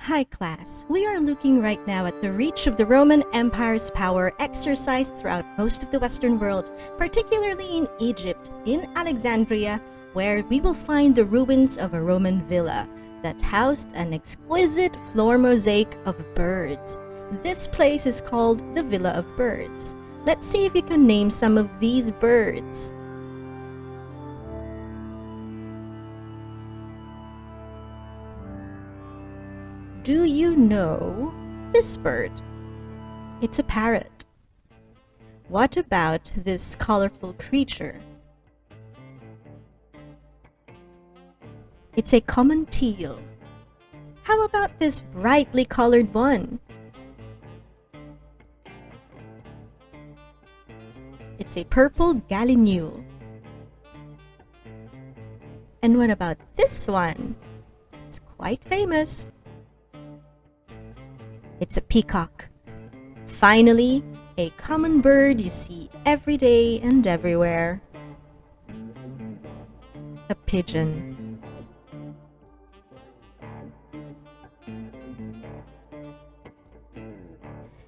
Hi class, we are looking right now at the reach of the Roman Empire's power exercised throughout most of the Western world, particularly in Egypt, in Alexandria, where we will find the ruins of a Roman villa that housed an exquisite floor mosaic of birds. This place is called the Villa of Birds. Let's see if you can name some of these birds. Do you know this bird? It's a parrot. What about this colorful creature? It's a common teal. How about this brightly colored one? It's a purple gallinule. And what about this one? It's quite famous. It's a peacock. Finally, a common bird you see every day and everywhere. A pigeon.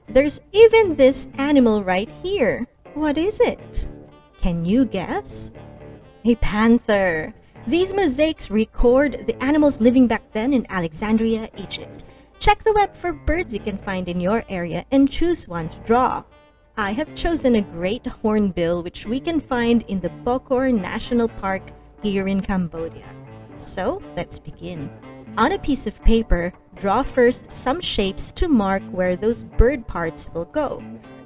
There's even this animal right here. What is it? Can you guess? A panther. These mosaics record the animals living back then in Alexandria, Egypt. Check the web for birds you can find in your area and choose one to draw. I have chosen a great hornbill which we can find in the Bokor National Park here in Cambodia. So let's begin. On a piece of paper, draw first some shapes to mark where those bird parts will go.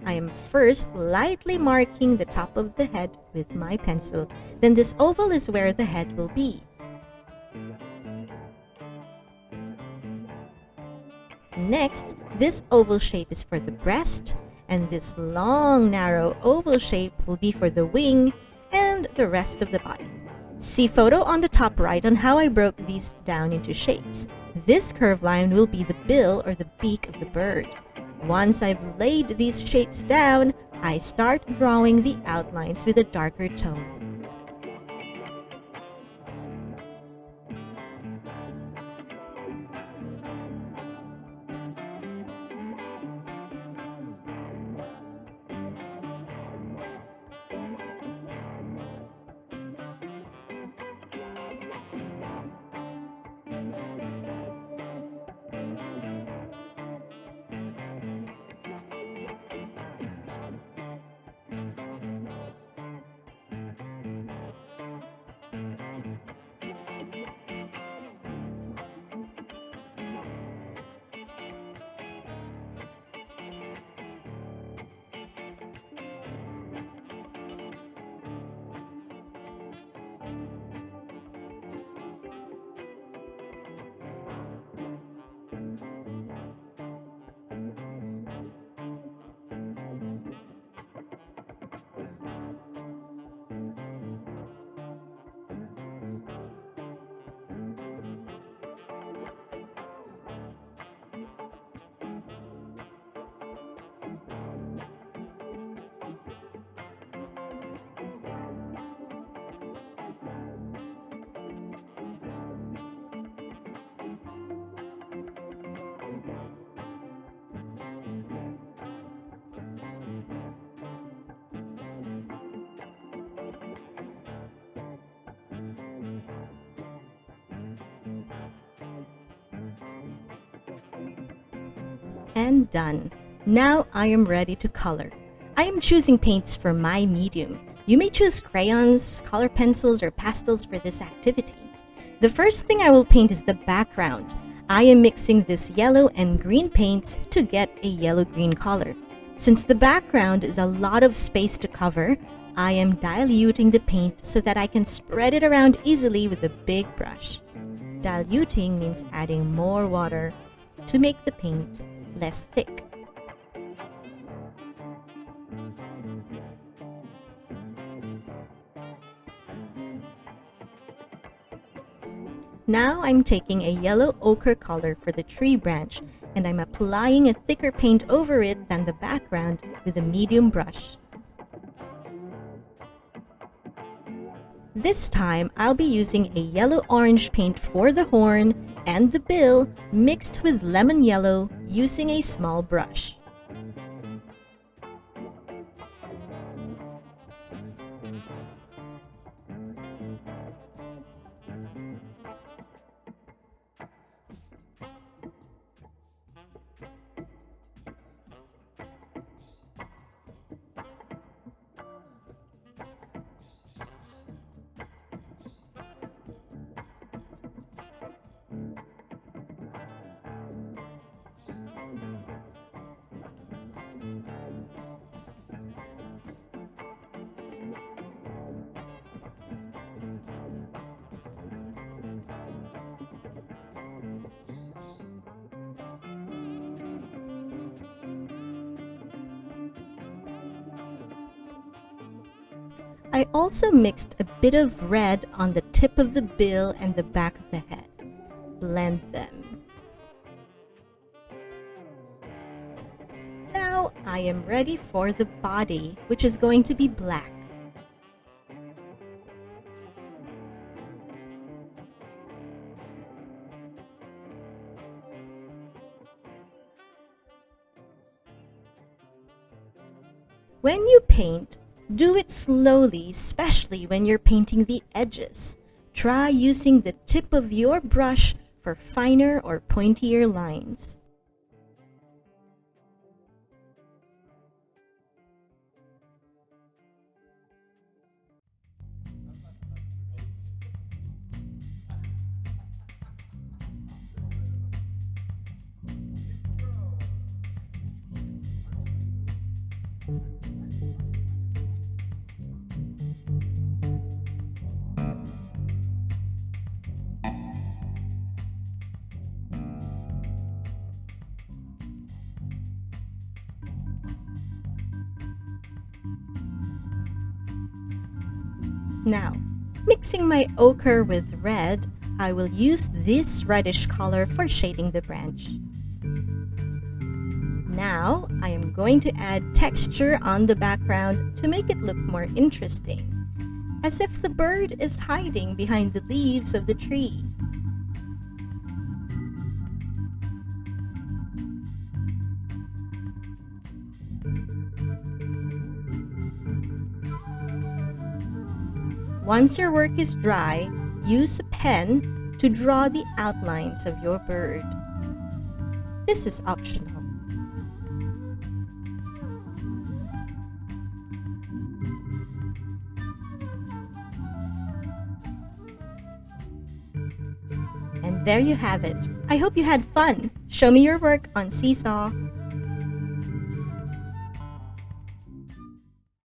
I am first lightly marking the top of the head with my pencil. Then this oval is where the head will be. Next, this oval shape is for the breast, and this long, narrow oval shape will be for the wing and the rest of the body. See photo on the top right on how I broke these down into shapes. This curved line will be the bill or the beak of the bird. Once I've laid these shapes down, I start drawing the outlines with a darker tone. And done. Now I am ready to color. I am choosing paints for my medium. You may choose crayons, color pencils, or pastels for this activity. The first thing I will paint is the background. I am mixing this yellow and green paints to get a yellow-green color. Since the background is a lot of space to cover, I am diluting the paint so that I can spread it around easily with a big brush. Diluting means adding more water to make the paint less thick. Now I'm taking a yellow ochre color for the tree branch and I'm applying a thicker paint over it than the background with a medium brush. This time, I'll be using a yellow-orange paint for the horn and the bill mixed with lemon yellow using a small brush. I also mixed a bit of red on the tip of the bill and the back of the head. Blend them. Now I am ready for the body, which is going to be black. When you paint, do it slowly, especially when you're painting the edges. Try using the tip of your brush for finer or pointier lines. Now, mixing my ochre with red, I will use this reddish color for shading the branch. Now, I am going to add texture on the background to make it look more interesting, as if the bird is hiding behind the leaves of the tree. Once your work is dry, use a pen to draw the outlines of your bird. This is optional. And there you have it. I hope you had fun. Show me your work on Seesaw.